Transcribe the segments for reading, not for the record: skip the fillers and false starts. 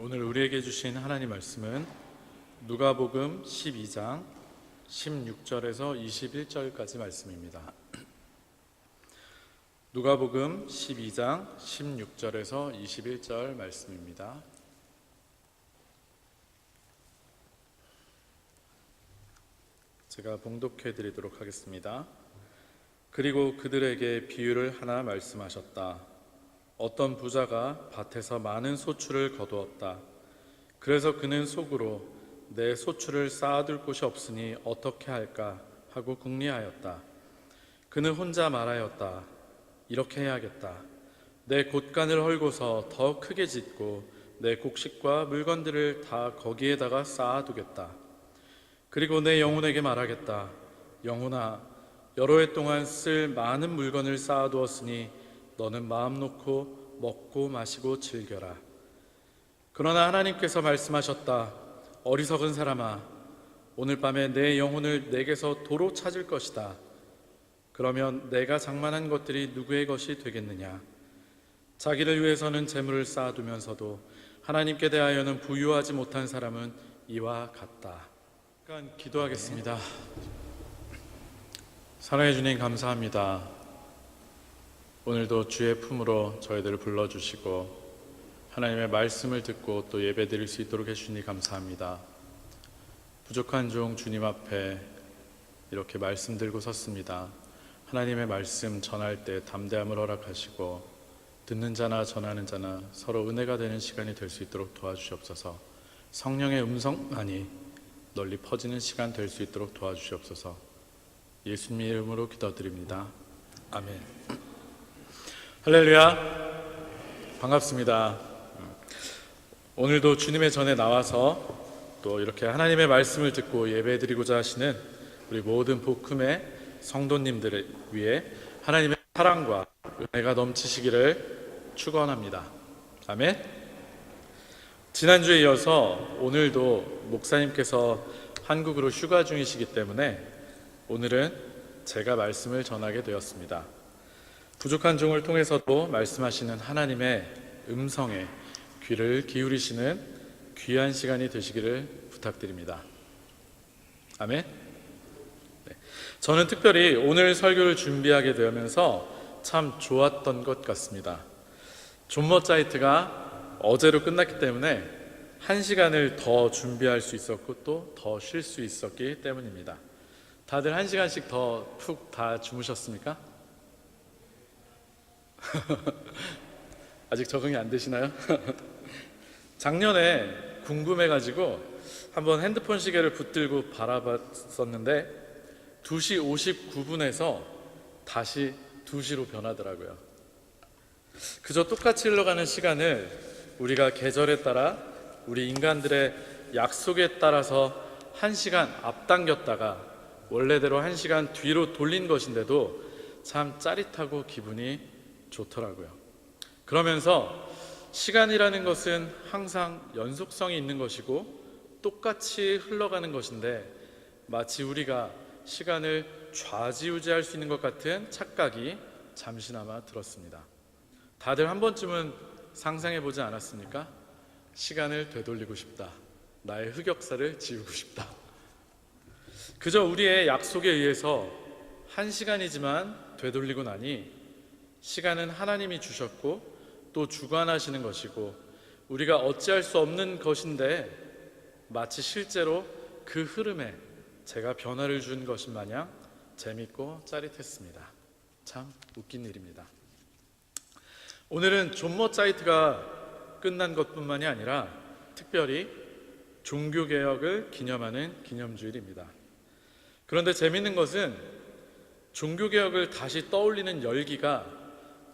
오늘 우리에게 주신 하나님 말씀은 누가복음 12장 16절에서 21절까지 말씀입니다. 누가복음 12장 16절에서 21절 말씀입니다. 제가 봉독해 드리도록 하겠습니다. 그리고 그들에게 비유를 하나 말씀하셨다. 어떤 부자가 밭에서 많은 소출을 거두었다. 그래서 그는 속으로 내 소출을 쌓아둘 곳이 없으니 어떻게 할까 하고 궁리하였다. 그는 혼자 말하였다. 이렇게 해야겠다. 내 곳간을 헐고서 더 크게 짓고 내 곡식과 물건들을 다 거기에다가 쌓아두겠다. 그리고 내 영혼에게 말하겠다. 영혼아, 여러 해 동안 쓸 많은 물건을 쌓아두었으니 너는 마음 놓고 먹고 마시고 즐겨라. 그러나 하나님께서 말씀하셨다. 어리석은 사람아, 오늘 밤에 내 영혼을 내게서 도로 찾을 것이다. 그러면 내가 장만한 것들이 누구의 것이 되겠느냐? 자기를 위해서는 재물을 쌓아두면서도 하나님께 대하여는 부유하지 못한 사람은 이와 같다. 잠깐 기도하겠습니다. 사랑해 주님 감사합니다. 오늘도 주의 품으로 저희들을 불러주시고 하나님의 말씀을 듣고 또 예배드릴 수 있도록 해주시니 감사합니다. 부족한 종 주님 앞에 이렇게 말씀 들고 섰습니다. 하나님의 말씀 전할 때 담대함을 허락하시고 듣는 자나 전하는 자나 서로 은혜가 되는 시간이 될 수 있도록 도와주시옵소서. 성령의 음성만이 널리 퍼지는 시간 될 수 있도록 도와주시옵소서. 예수님의 이름으로 기도드립니다. 아멘. 할렐루야, 반갑습니다. 오늘도 주님의 전에 나와서 또 이렇게 하나님의 말씀을 듣고 예배드리고자 하시는 우리 모든 복음의 성도님들을 위해 하나님의 사랑과 은혜가 넘치시기를 축원합니다. 아멘. 지난주에 이어서 오늘도 목사님께서 한국으로 휴가 중이시기 때문에 오늘은 제가 말씀을 전하게 되었습니다. 부족한 종을 통해서도 말씀하시는 하나님의 음성에 귀를 기울이시는 귀한 시간이 되시기를 부탁드립니다. 아멘. 네. 저는 특별히 오늘 설교를 준비하게 되면서 참 좋았던 것 같습니다. 존머자이트가 어제로 끝났기 때문에 1시간을 더 준비할 수 있었고 또 더 쉴 수 있었기 때문입니다. 다들 1시간씩 더 푹 다 주무셨습니까? 아직 적응이 안 되시나요? 작년에 궁금해가지고 한번 핸드폰 시계를 붙들고 바라봤었는데 2시 59분에서 다시 2시로 변하더라고요. 그저 똑같이 흘러가는 시간을 우리가 계절에 따라 우리 인간들의 약속에 따라서 1시간 앞당겼다가 원래대로 1시간 뒤로 돌린 것인데도 참 짜릿하고 기분이 좋더라고요. 그러면서 시간이라는 것은 항상 연속성이 있는 것이고 똑같이 흘러가는 것인데 마치 우리가 시간을 좌지우지할 수 있는 것 같은 착각이 잠시나마 들었습니다. 다들 한 번쯤은 상상해 보지 않았습니까? 시간을 되돌리고 싶다. 나의 흑역사를 지우고 싶다. 그저 우리의 약속에 의해서 1시간이지만 되돌리고 나니 시간은 하나님이 주셨고 또 주관하시는 것이고 우리가 어찌할 수 없는 것인데 마치 실제로 그 흐름에 제가 변화를 준 것인 마냥 재밌고 짜릿했습니다. 참 웃긴 일입니다. 오늘은 존머자이트가 끝난 것뿐만이 아니라 특별히 종교개혁을 기념하는 기념주일입니다. 그런데 재밌는 것은 종교개혁을 다시 떠올리는 열기가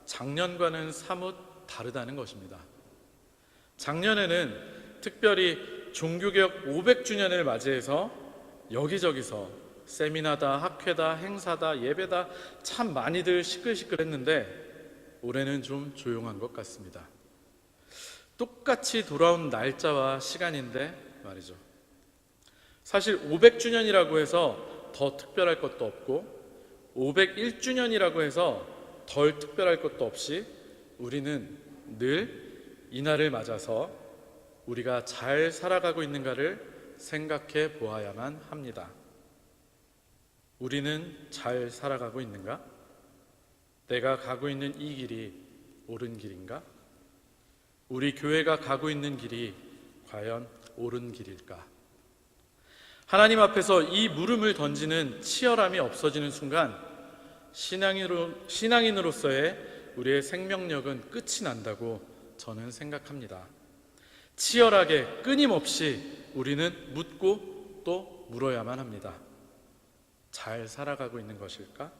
작년과는 사뭇 다르다는 것입니다. 작년에는 특별히 종교개혁 500주년을 맞이해서 여기저기서 세미나다, 학회다, 행사다, 예배다 참 많이들 시끌시끌했는데 올해는 좀 조용한 것 같습니다. 똑같이 돌아온 날짜와 시간인데 말이죠. 사실 500주년이라고 해서 더 특별할 것도 없고 501주년이라고 해서 덜 특별할 것도 없이 우리는 늘 이날을 맞아서 우리가 잘 살아가고 있는가를 생각해 보아야만 합니다. 우리는 잘 살아가고 있는가? 내가 가고 있는 이 길이 옳은 길인가? 우리 교회가 가고 있는 길이 과연 옳은 길일까? 하나님 앞에서 이 물음을 던지는 치열함이 없어지는 순간 신앙인으로서의 우리의 생명력은 끝이 난다고 저는 생각합니다. 치열하게 끊임없이 우리는 묻고 또 물어야만 합니다. 잘 살아가고 있는 것일까?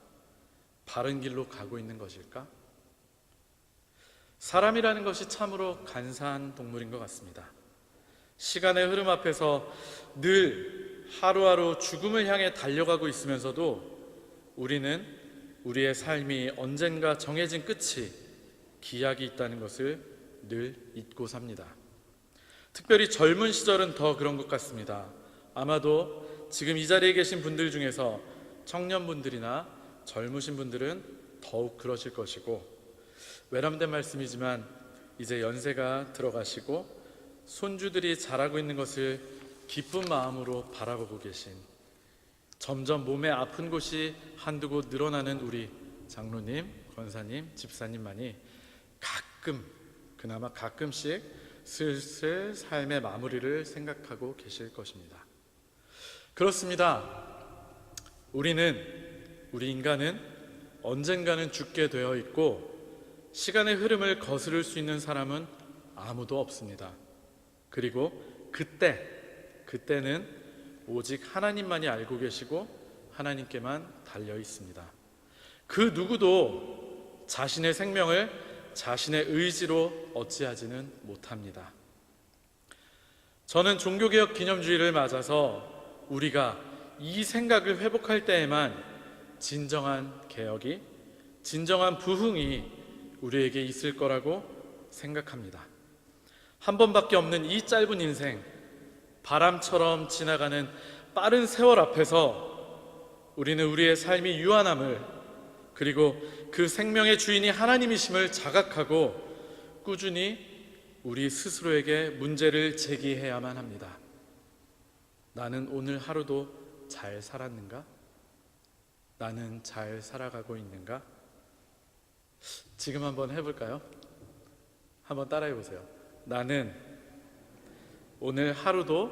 바른 길로 가고 있는 것일까? 사람이라는 것이 참으로 간사한 동물인 것 같습니다. 시간의 흐름 앞에서 늘 하루하루 죽음을 향해 달려가고 있으면서도 우리는 우리의 삶이 언젠가 정해진 끝이 기약이 있다는 것을 늘 잊고 삽니다. 특별히 젊은 시절은 더 그런 것 같습니다. 아마도 지금 이 자리에 계신 분들 중에서 청년분들이나 젊으신 분들은 더욱 그러실 것이고, 외람된 말씀이지만 이제 연세가 들어가시고 손주들이 자라고 있는 것을 기쁜 마음으로 바라보고 계신, 점점 몸에 아픈 곳이 한두 곳 늘어나는 우리 장로님, 권사님, 집사님만이 그나마 가끔씩 슬슬 삶의 마무리를 생각하고 계실 것입니다. 그렇습니다. 우리 인간은 언젠가는 죽게 되어 있고 시간의 흐름을 거스를 수 있는 사람은 아무도 없습니다. 그리고 그때는 오직 하나님만이 알고 계시고 하나님께만 달려 있습니다. 그 누구도 자신의 생명을 자신의 의지로 어찌하지는 못합니다. 저는 종교개혁 기념주의를 맞아서 우리가 이 생각을 회복할 때에만 진정한 개혁이, 진정한 부흥이 우리에게 있을 거라고 생각합니다. 한 번밖에 없는 이 짧은 인생, 바람처럼 지나가는 빠른 세월 앞에서 우리는 우리의 삶이 유한함을, 그리고 그 생명의 주인이 하나님이심을 자각하고 꾸준히 우리 스스로에게 문제를 제기해야만 합니다. 나는 오늘 하루도 잘 살았는가? 나는 잘 살아가고 있는가? 지금 한번 해볼까요? 한번 따라해 보세요. 나는 오늘 하루도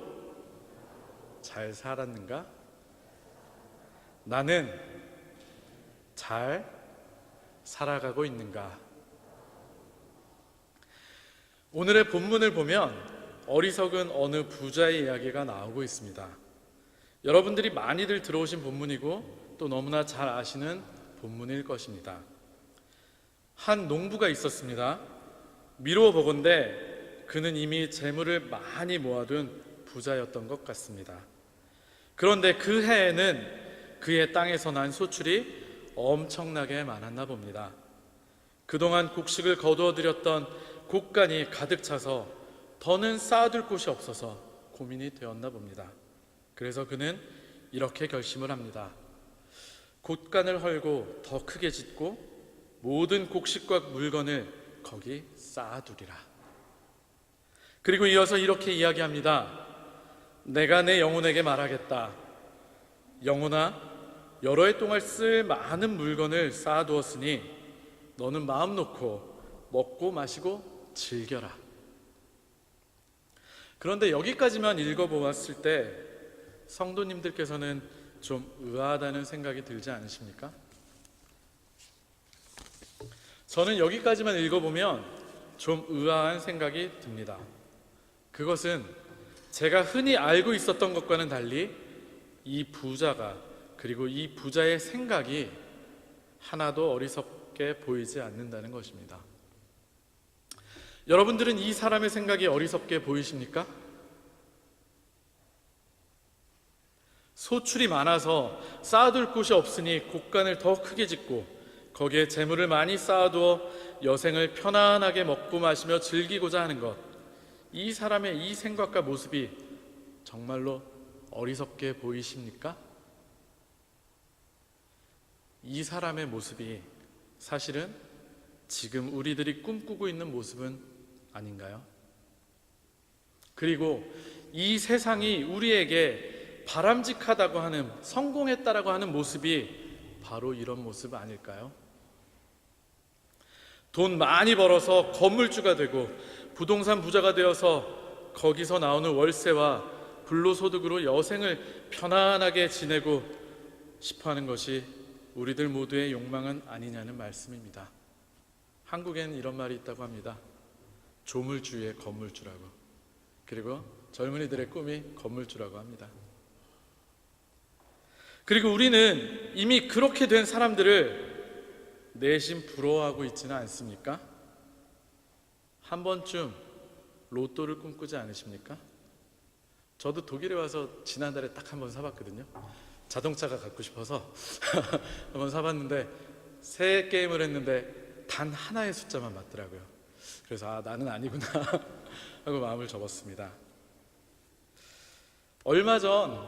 잘 살았는가? 나는 잘 살아가고 있는가? 오늘의 본문을 보면 어리석은 어느 부자의 이야기가 나오고 있습니다. 여러분들이 많이들 들어오신 본문이고 또 너무나 잘 아시는 본문일 것입니다. 한 농부가 있었습니다. 미루어 보건대 그는 이미 재물을 많이 모아둔 부자였던 것 같습니다. 그런데 그 해에는 그의 땅에서 난 소출이 엄청나게 많았나 봅니다. 그동안 곡식을 거두어들였던 곡간이 가득 차서 더는 쌓아둘 곳이 없어서 고민이 되었나 봅니다. 그래서 그는 이렇게 결심을 합니다. 곡간을 헐고 더 크게 짓고 모든 곡식과 물건을 거기 쌓아두리라. 그리고 이어서 이렇게 이야기합니다. 내가 내 영혼에게 말하겠다. 영혼아, 여러 해 동안 쓸 많은 물건을 쌓아두었으니 너는 마음 놓고 먹고 마시고 즐겨라. 그런데 여기까지만 읽어보았을 때 성도님들께서는 좀 의아하다는 생각이 들지 않으십니까? 저는 여기까지만 읽어보면 좀 의아한 생각이 듭니다. 그것은 제가 흔히 알고 있었던 것과는 달리 이 부자가, 그리고 이 부자의 생각이 하나도 어리석게 보이지 않는다는 것입니다. 여러분들은 이 사람의 생각이 어리석게 보이십니까? 소출이 많아서 쌓아둘 곳이 없으니 곡간을 더 크게 짓고 거기에 재물을 많이 쌓아두어 여생을 편안하게 먹고 마시며 즐기고자 하는 것, 이 사람의 이 생각과 모습이 정말로 어리석게 보이십니까? 이 사람의 모습이 사실은 지금 우리들이 꿈꾸고 있는 모습은 아닌가요? 그리고 이 세상이 우리에게 바람직하다고 하는, 성공했다라고 하는 모습이 바로 이런 모습 아닐까요? 돈 많이 벌어서 건물주가 되고 부동산 부자가 되어서 거기서 나오는 월세와 불로소득으로 여생을 편안하게 지내고 싶어하는 것이 우리들 모두의 욕망은 아니냐는 말씀입니다. 한국에는 이런 말이 있다고 합니다. 조물주의 건물주라고. 그리고 젊은이들의 꿈이 건물주라고 합니다. 그리고 우리는 이미 그렇게 된 사람들을 내심 부러워하고 있지는 않습니까? 한 번쯤 로또를 꿈꾸지 않으십니까? 저도 독일에 와서 지난달에 딱 한 번 사봤거든요. 자동차가 갖고 싶어서 한번 사봤는데 세 게임을 했는데 단 하나의 숫자만 맞더라고요. 그래서 나는 아니구나 하고 마음을 접었습니다. 얼마 전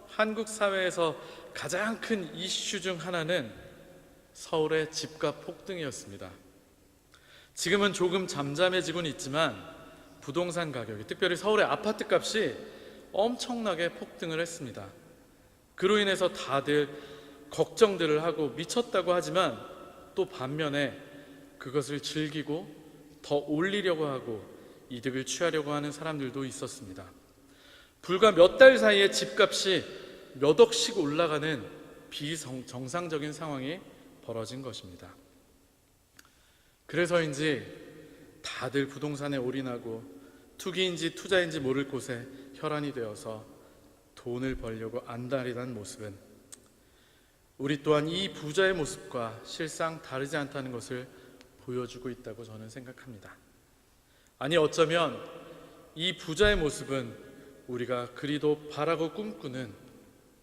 한국 사회에서 가장 큰 이슈 중 하나는 서울의 집값 폭등이었습니다. 지금은 조금 잠잠해지고는 있지만 부동산 가격이, 특별히 서울의 아파트 값이 엄청나게 폭등을 했습니다. 그로 인해서 다들 걱정들을 하고 미쳤다고 하지만 또 반면에 그것을 즐기고 더 올리려고 하고 이득을 취하려고 하는 사람들도 있었습니다. 불과 몇 달 사이에 집값이 몇 억씩 올라가는 비정상적인 상황이 벌어진 것입니다. 그래서인지 다들 부동산에 올인하고 투기인지 투자인지 모를 곳에 혈안이 되어서 돈을 벌려고 안달이난 모습은 우리 또한 이 부자의 모습과 실상 다르지 않다는 것을 보여주고 있다고 저는 생각합니다. 아니, 어쩌면 이 부자의 모습은 우리가 그리도 바라고 꿈꾸는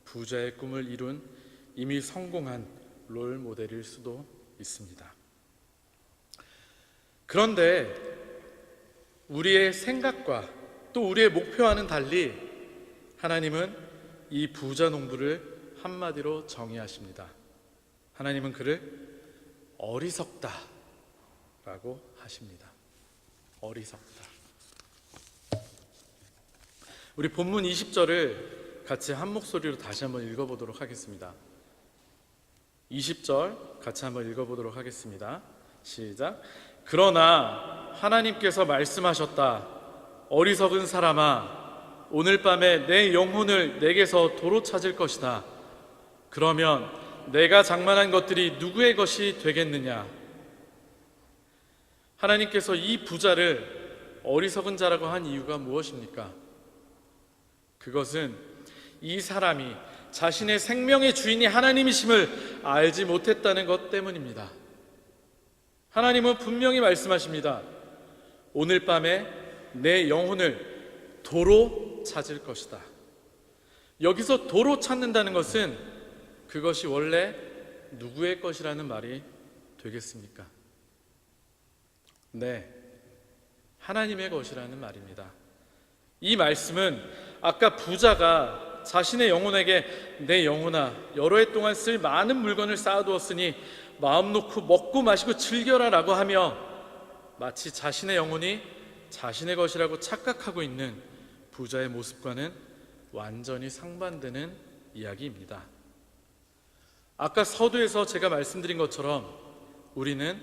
부자의 꿈을 이룬 이미 성공한 롤 모델일 수도 있습니다. 그런데 우리의 생각과 또 우리의 목표와는 달리 하나님은 이 부자 농부를 한마디로 정의하십니다. 하나님은 그를 어리석다 라고 하십니다. 어리석다. 우리 본문 20절을 같이 한 목소리로 다시 한번 읽어보도록 하겠습니다. 20절 같이 한번 읽어보도록 하겠습니다. 시작. 그러나 하나님께서 말씀하셨다. 어리석은 사람아, 오늘 밤에 내 영혼을 내게서 도로 찾을 것이다. 그러면 내가 장만한 것들이 누구의 것이 되겠느냐? 하나님께서 이 부자를 어리석은 자라고 한 이유가 무엇입니까? 그것은 이 사람이 자신의 생명의 주인이 하나님이심을 알지 못했다는 것 때문입니다. 하나님은 분명히 말씀하십니다. 오늘 밤에 내 영혼을 도로 찾을 것이다. 여기서 도로 찾는다는 것은 그것이 원래 누구의 것이라는 말이 되겠습니까? 네, 하나님의 것이라는 말입니다. 이 말씀은 아까 부자가 자신의 영혼에게 내 영혼아, 여러 해 동안 쓸 많은 물건을 쌓아두었으니 마음 놓고 먹고 마시고 즐겨라 라고 하며 마치 자신의 영혼이 자신의 것이라고 착각하고 있는 부자의 모습과는 완전히 상반되는 이야기입니다. 아까 서두에서 제가 말씀드린 것처럼 우리는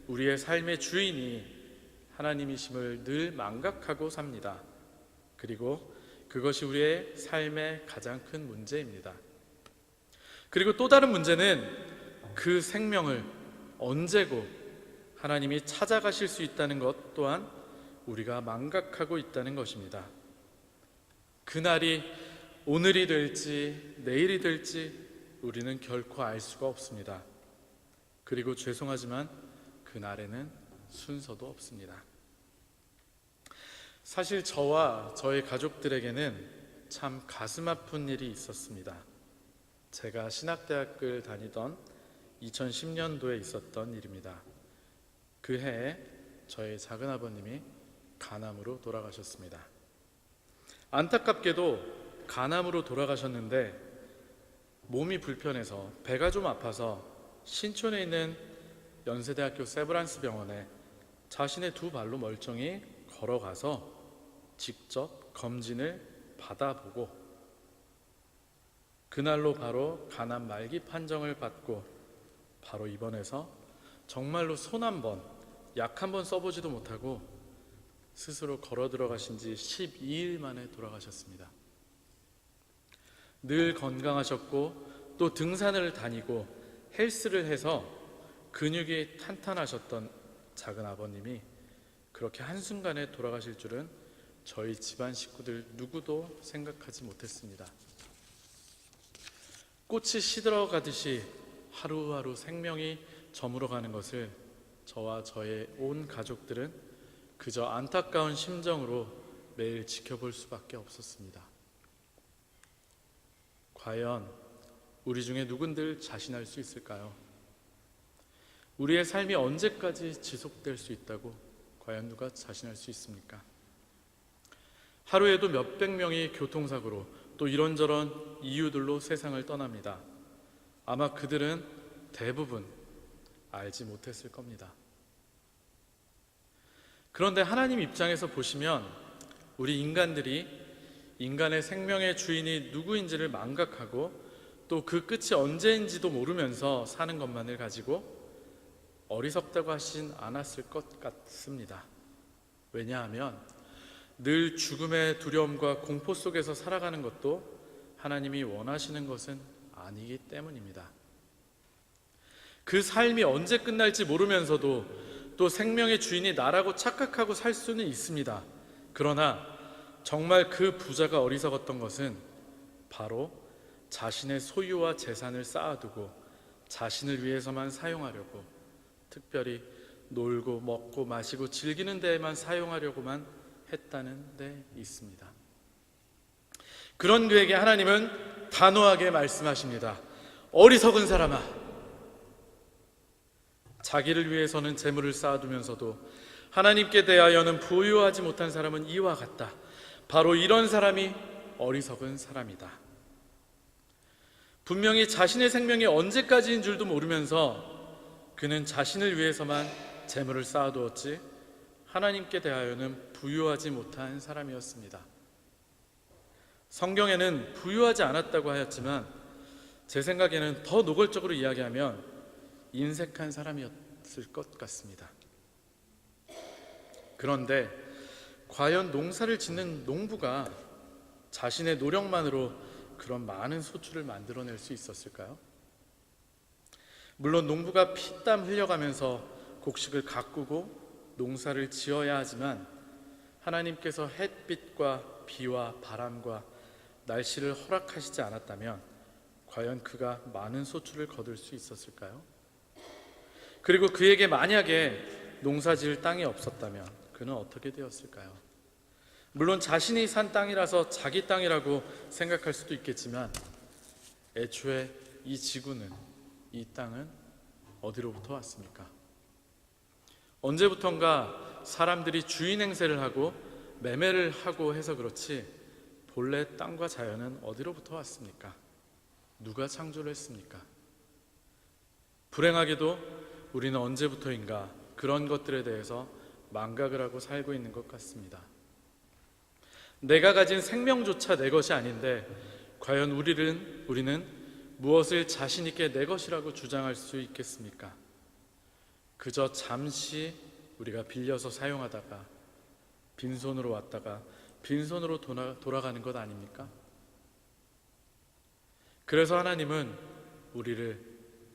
우리의 삶의 주인이 하나님이심을 늘 망각하고 삽니다. 그리고 그것이 우리의 삶의 가장 큰 문제입니다. 그리고 또 다른 문제는 그 생명을 언제고 하나님이 찾아가실 수 있다는 것 또한 우리가 망각하고 있다는 것입니다. 그날이 오늘이 될지 내일이 될지 우리는 결코 알 수가 없습니다. 그리고 죄송하지만 그날에는 순서도 없습니다. 사실 저와 저희 가족들에게는 참 가슴 아픈 일이 있었습니다. 제가 신학대학을 다니던 2010년도에 있었던 일입니다. 그 해에 저희 작은아버님이 간암으로 돌아가셨습니다. 안타깝게도 간암으로 돌아가셨는데 몸이 불편해서 배가 좀 아파서 신촌에 있는 연세대학교 세브란스 병원에 자신의 두 발로 멀쩡히 걸어가서 직접 검진을 받아보고 그날로 바로 가난 말기 판정을 받고 바로 입원해서 정말로 손 한 번, 약 한 번 써보지도 못하고 스스로 걸어 들어가신 지 12일 만에 돌아가셨습니다. 늘 건강하셨고 또 등산을 다니고 헬스를 해서 근육이 탄탄하셨던 작은 아버님이 그렇게 한순간에 돌아가실 줄은 저희 집안 식구들 누구도 생각하지 못했습니다. 꽃이 시들어가듯이 하루하루 생명이 저물어가는 것을 저와 저의 온 가족들은 그저 안타까운 심정으로 매일 지켜볼 수밖에 없었습니다. 과연 우리 중에 누군들 자신할 수 있을까요? 우리의 삶이 언제까지 지속될 수 있다고 과연 누가 자신할 수 있습니까? 하루에도 몇백 명이 교통사고로 또 이런저런 이유들로 세상을 떠납니다. 아마 그들은 대부분 알지 못했을 겁니다. 그런데 하나님 입장에서 보시면 우리 인간들이 인간의 생명의 주인이 누구인지를 망각하고 또 그 끝이 언제인지도 모르면서 사는 것만을 가지고 어리석다고 하진 않았을 것 같습니다. 왜냐하면 늘 죽음의 두려움과 공포 속에서 살아가는 것도 하나님이 원하시는 것은 아니기 때문입니다. 그 삶이 언제 끝날지 모르면서도 또 생명의 주인이 나라고 착각하고 살 수는 있습니다. 그러나 정말 그 부자가 어리석었던 것은 바로 자신의 소유와 재산을 쌓아두고 자신을 위해서만 사용하려고, 특별히 놀고 먹고 마시고 즐기는 데에만 사용하려고만 했다는 데 있습니다. 그런 그에게 하나님은 단호하게 말씀하십니다. 어리석은 사람아, 자기를 위해서는 재물을 쌓아두면서도 하나님께 대하여는 부유하지 못한 사람은 이와 같다. 바로 이런 사람이 어리석은 사람이다. 분명히 자신의 생명이 언제까지인 줄도 모르면서 그는 자신을 위해서만 재물을 쌓아두었지 하나님께 대하여는 부유하지 못한 사람이었습니다. 성경에는 부유하지 않았다고 하였지만 제 생각에는 더 노골적으로 이야기하면 인색한 사람이었을 것 같습니다. 그런데 과연 농사를 짓는 농부가 자신의 노력만으로 그런 많은 소출을 만들어낼 수 있었을까요? 물론 농부가 피땀 흘려가면서 곡식을 가꾸고 농사를 지어야 하지만 하나님께서 햇빛과 비와 바람과 날씨를 허락하시지 않았다면 과연 그가 많은 소출을 거둘 수 있었을까요? 그리고 그에게 만약에 농사 지을 땅이 없었다면 그는 어떻게 되었을까요? 물론 자신이 산 땅이라서 자기 땅이라고 생각할 수도 있겠지만 애초에 이 지구는, 이 땅은 어디로부터 왔습니까? 언제부턴가 사람들이 주인 행세를 하고 매매를 하고 해서 그렇지 본래 땅과 자연은 어디로부터 왔습니까? 누가 창조를 했습니까? 불행하게도 우리는 언제부터인가 그런 것들에 대해서 망각을 하고 살고 있는 것 같습니다. 내가 가진 생명조차 내 것이 아닌데 과연 우리는 무엇을 자신 있게 내 것이라고 주장할 수 있겠습니까? 그저 잠시 우리가 빌려서 사용하다가 빈손으로 왔다가 빈손으로 돌아가는 것 아닙니까? 그래서 하나님은 우리를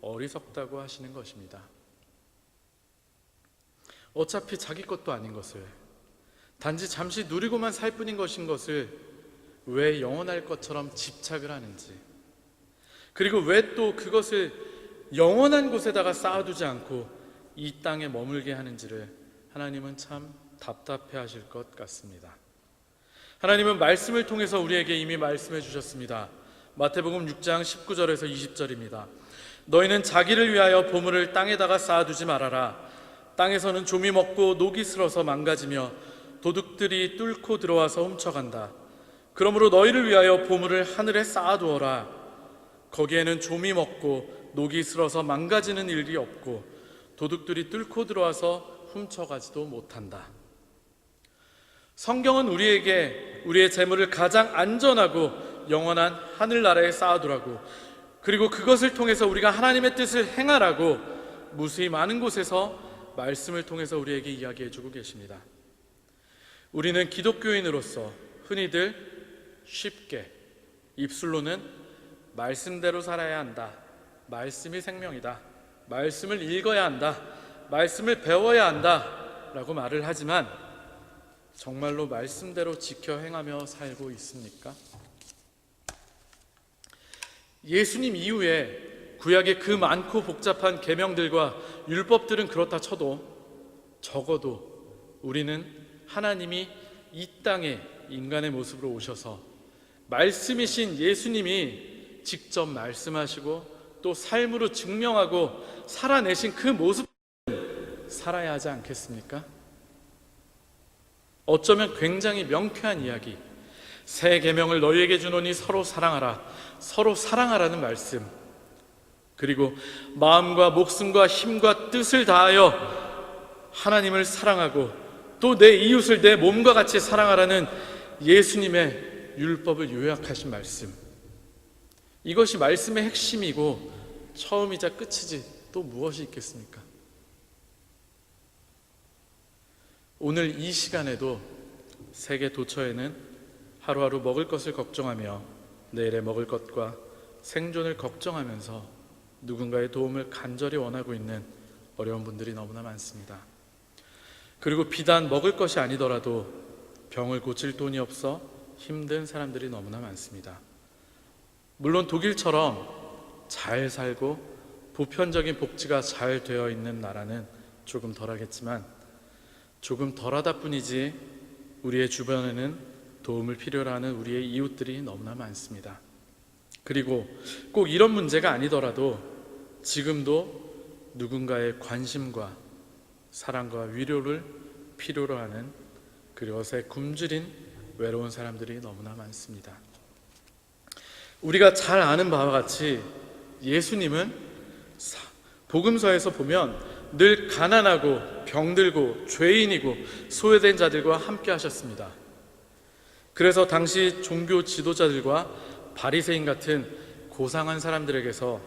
어리석다고 하시는 것입니다. 어차피 자기 것도 아닌 것을, 단지 잠시 누리고만 살 뿐인 것인 것을 왜 영원할 것처럼 집착을 하는지, 그리고 왜 또 그것을 영원한 곳에다가 쌓아두지 않고 이 땅에 머물게 하는지를 하나님은 참 답답해 하실 것 같습니다. 하나님은 말씀을 통해서 우리에게 이미 말씀해 주셨습니다. 마태복음 6장 19절에서 20절입니다. 너희는 자기를 위하여 보물을 땅에다가 쌓아두지 말아라. 땅에서는 좀이 먹고 녹이 슬어서 망가지며 도둑들이 뚫고 들어와서 훔쳐간다. 그러므로 너희를 위하여 보물을 하늘에 쌓아두어라. 거기에는 좀이 먹고 녹이 슬어서 망가지는 일이 없고 도둑들이 뚫고 들어와서 훔쳐가지도 못한다. 성경은 우리에게 우리의 재물을 가장 안전하고 영원한 하늘나라에 쌓아두라고, 그리고 그것을 통해서 우리가 하나님의 뜻을 행하라고 무수히 많은 곳에서 말씀을 통해서 우리에게 이야기해주고 계십니다. 우리는 기독교인으로서 흔히들 쉽게 입술로는 말씀대로 살아야 한다, 말씀이 생명이다, 말씀을 읽어야 한다, 말씀을 배워야 한다 라고 말을 하지만 정말로 말씀대로 지켜 행하며 살고 있습니까? 예수님 이후에 구약의 그 많고 복잡한 계명들과 율법들은 그렇다 쳐도 적어도 우리는 하나님이 이 땅에 인간의 모습으로 오셔서 말씀이신 예수님이 직접 말씀하시고 또 삶으로 증명하고 살아내신 그 모습 살아야 하지 않겠습니까? 어쩌면 굉장히 명쾌한 이야기, 새 계명을 너희에게 주노니 서로 사랑하라, 서로 사랑하라는 말씀, 그리고 마음과 목숨과 힘과 뜻을 다하여 하나님을 사랑하고 또 내 이웃을 내 몸과 같이 사랑하라는 예수님의 율법을 요약하신 말씀, 이것이 말씀의 핵심이고 처음이자 끝이지 또 무엇이 있겠습니까? 오늘 이 시간에도 세계 도처에는 하루하루 먹을 것을 걱정하며 내일에 먹을 것과 생존을 걱정하면서 누군가의 도움을 간절히 원하고 있는 어려운 분들이 너무나 많습니다. 그리고 비단 먹을 것이 아니더라도 병을 고칠 돈이 없어 힘든 사람들이 너무나 많습니다. 물론 독일처럼 잘 살고 보편적인 복지가 잘 되어 있는 나라는 조금 덜하겠지만 조금 덜하다 뿐이지 우리의 주변에는 도움을 필요로 하는 우리의 이웃들이 너무나 많습니다. 그리고 꼭 이런 문제가 아니더라도 지금도 누군가의 관심과 사랑과 위로를 필요로 하는 그것에 굶주린 외로운 사람들이 너무나 많습니다. 우리가 잘 아는 바와 같이 예수님은 복음서에서 보면 늘 가난하고 병들고 죄인이고 소외된 자들과 함께 하셨습니다. 그래서 당시 종교 지도자들과 바리새인 같은 고상한 사람들에게서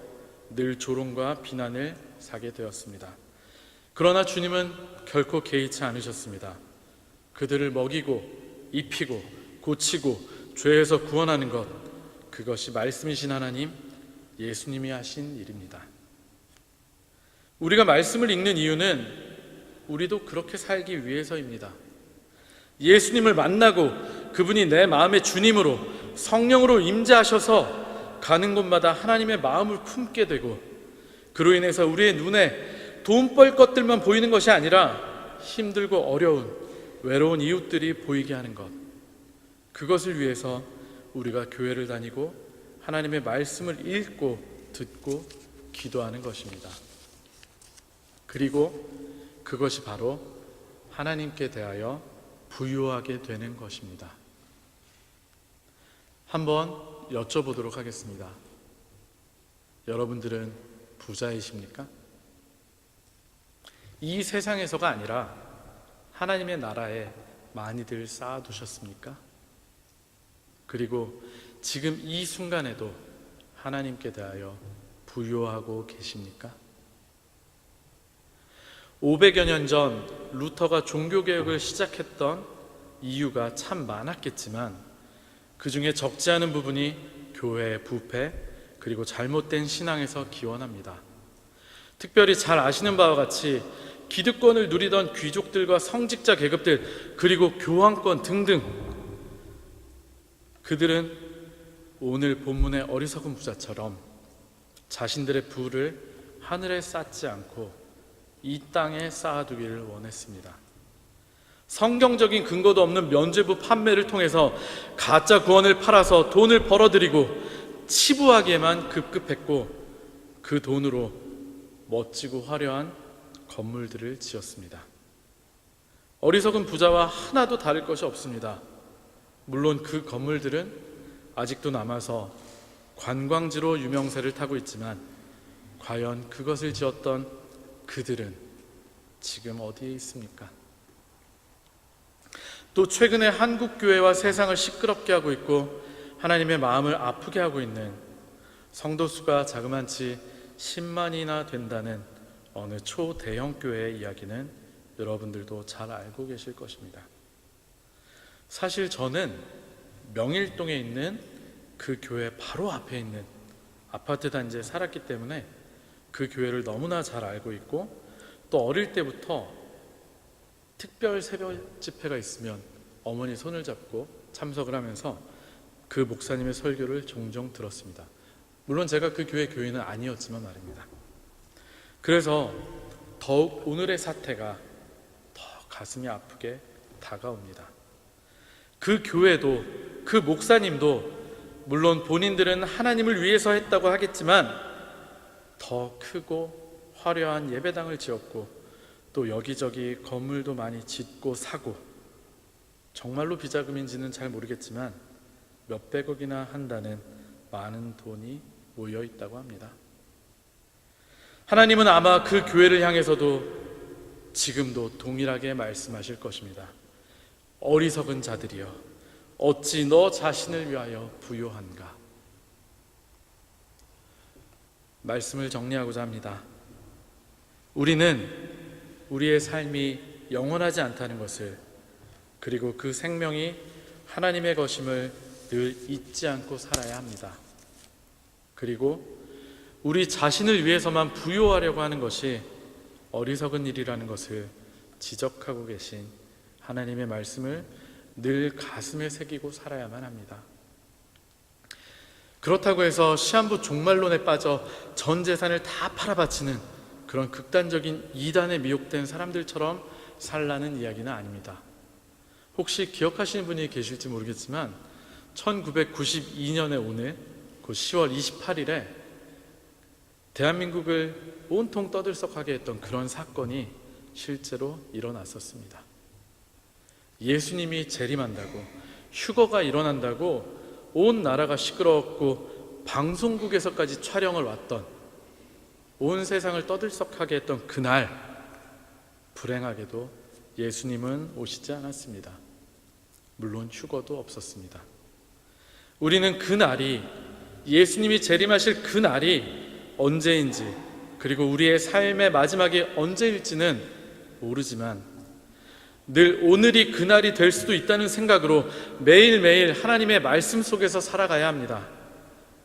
늘 조롱과 비난을 사게 되었습니다. 그러나 주님은 결코 개의치 않으셨습니다. 그들을 먹이고 입히고 고치고 죄에서 구원하는 것, 그것이 말씀이신 하나님, 예수님이 하신 일입니다. 우리가 말씀을 읽는 이유는 우리도 그렇게 살기 위해서입니다. 예수님을 만나고 그분이 내 마음의 주님으로 성령으로 임재하셔서 가는 곳마다 하나님의 마음을 품게 되고 그로 인해서 우리의 눈에 돈 벌 것들만 보이는 것이 아니라 힘들고 어려운 외로운 이웃들이 보이게 하는 것, 그것을 위해서 우리가 교회를 다니고 하나님의 말씀을 읽고 듣고 기도하는 것입니다. 그리고 그것이 바로 하나님께 대하여 부요하게 되는 것입니다. 한번 여쭤보도록 하겠습니다. 여러분들은 부자이십니까? 이 세상에서가 아니라 하나님의 나라에 많이들 쌓아두셨습니까? 그리고 지금 이 순간에도 하나님께 대하여 부요하고 계십니까? 500여 년 전 루터가 종교개혁을 시작했던 이유가 참 많았겠지만 그 중에 적지 않은 부분이 교회의 부패 그리고 잘못된 신앙에서 기원합니다. 특별히 잘 아시는 바와 같이 기득권을 누리던 귀족들과 성직자 계급들 그리고 교황권 등등, 그들은 오늘 본문의 어리석은 부자처럼 자신들의 부를 하늘에 쌓지 않고 이 땅에 쌓아두기를 원했습니다. 성경적인 근거도 없는 면죄부 판매를 통해서 가짜 구원을 팔아서 돈을 벌어들이고 치부하기에만 급급했고 그 돈으로 멋지고 화려한 건물들을 지었습니다. 어리석은 부자와 하나도 다를 것이 없습니다. 물론 그 건물들은 아직도 남아서 관광지로 유명세를 타고 있지만 과연 그것을 지었던 그들은 지금 어디에 있습니까? 또 최근에 한국 교회와 세상을 시끄럽게 하고 있고 하나님의 마음을 아프게 하고 있는 성도 수가 자그만치 10만이나 된다는 어느 초대형 교회의 이야기는 여러분들도 잘 알고 계실 것입니다. 사실 저는 명일동에 있는 그 교회 바로 앞에 있는 아파트 단지에 살았기 때문에 그 교회를 너무나 잘 알고 있고, 또 어릴 때부터 특별 새벽 집회가 있으면 어머니 손을 잡고 참석을 하면서 그 목사님의 설교를 종종 들었습니다. 물론 제가 그 교회 교인은 아니었지만 말입니다. 그래서 더욱 오늘의 사태가 더 가슴이 아프게 다가옵니다. 그 교회도 그 목사님도 물론 본인들은 하나님을 위해서 했다고 하겠지만 더 크고 화려한 예배당을 지었고 또 여기저기 건물도 많이 짓고 사고, 정말로 비자금인지는 잘 모르겠지만 몇백억이나 한다는 많은 돈이 모여 있다고 합니다. 하나님은 아마 그 교회를 향해서도 지금도 동일하게 말씀하실 것입니다. 어리석은 자들이여, 어찌 너 자신을 위하여 부요한가. 말씀을 정리하고자 합니다. 우리는 우리의 삶이 영원하지 않다는 것을, 그리고 그 생명이 하나님의 것임을 늘 잊지 않고 살아야 합니다. 그리고 우리 자신을 위해서만 부요하려고 하는 것이 어리석은 일이라는 것을 지적하고 계신 하나님의 말씀을 늘 가슴에 새기고 살아야만 합니다. 그렇다고 해서 시한부 종말론에 빠져 전 재산을 다 팔아바치는 그런 극단적인 이단에 미혹된 사람들처럼 살라는 이야기는 아닙니다. 혹시 기억하시는 분이 계실지 모르겠지만 1992년의 오늘 그 10월 28일에 대한민국을 온통 떠들썩하게 했던 그런 사건이 실제로 일어났었습니다. 예수님이 재림한다고, 휴거가 일어난다고 온 나라가 시끄러웠고 방송국에서까지 촬영을 왔던, 온 세상을 떠들썩하게 했던 그날, 불행하게도 예수님은 오시지 않았습니다. 물론 휴거도 없었습니다. 우리는 그날이, 예수님이 재림하실 그날이 언제인지, 그리고 우리의 삶의 마지막이 언제일지는 모르지만 늘 오늘이 그날이 될 수도 있다는 생각으로 매일매일 하나님의 말씀 속에서 살아가야 합니다.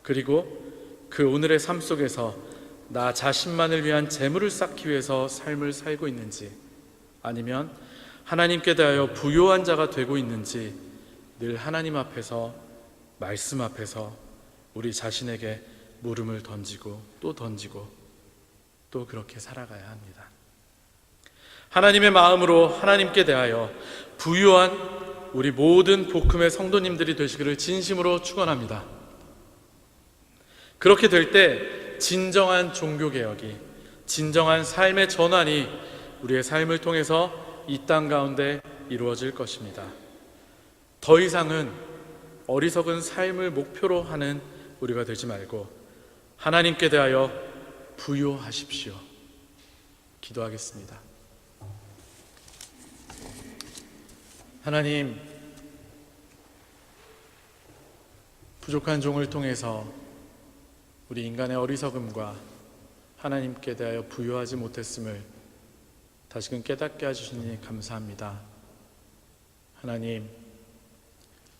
그리고 그 오늘의 삶 속에서 나 자신만을 위한 재물을 쌓기 위해서 삶을 살고 있는지, 아니면 하나님께 대하여 부요한 자가 되고 있는지 늘 하나님 앞에서, 말씀 앞에서 우리 자신에게 물음을 던지고 또 그렇게 살아가야 합니다. 하나님의 마음으로 하나님께 대하여 부유한 우리 모든 복음의 성도님들이 되시기를 진심으로 축원합니다. 그렇게 될 때 진정한 종교개혁이, 진정한 삶의 전환이 우리의 삶을 통해서 이 땅 가운데 이루어질 것입니다. 더 이상은 어리석은 삶을 목표로 하는 우리가 되지 말고 하나님께 대하여 부요하십시오. 기도하겠습니다. 하나님, 부족한 종을 통해서 우리 인간의 어리석음과 하나님께 대하여 부요하지 못했음을 다시금 깨닫게 해주시니 감사합니다. 하나님,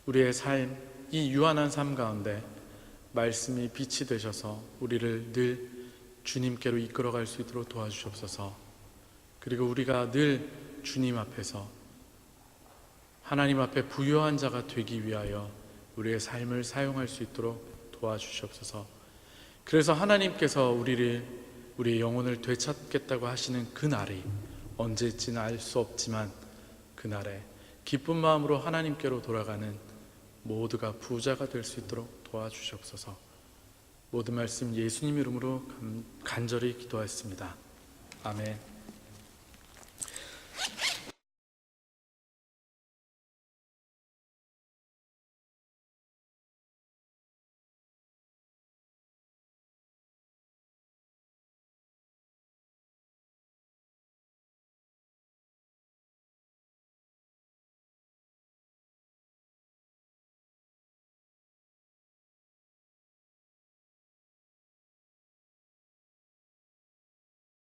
우리의 삶, 이 유한한 삶 가운데 말씀이 빛이 되셔서 우리를 늘 주님께로 이끌어갈 수 있도록 도와주시옵소서. 그리고 우리가 늘 주님 앞에서, 하나님 앞에 부요한 자가 되기 위하여 우리의 삶을 사용할 수 있도록 도와주시옵소서. 그래서 하나님께서 우리의 영혼을 되찾겠다고 하시는 그날이 언제일지는 알 수 없지만, 그날에 기쁜 마음으로 하나님께로 돌아가는 모두가 부자가 될 수 있도록 도와주시옵소서. 모든 말씀 예수님 이름으로 간절히 기도하였습니다. 아멘.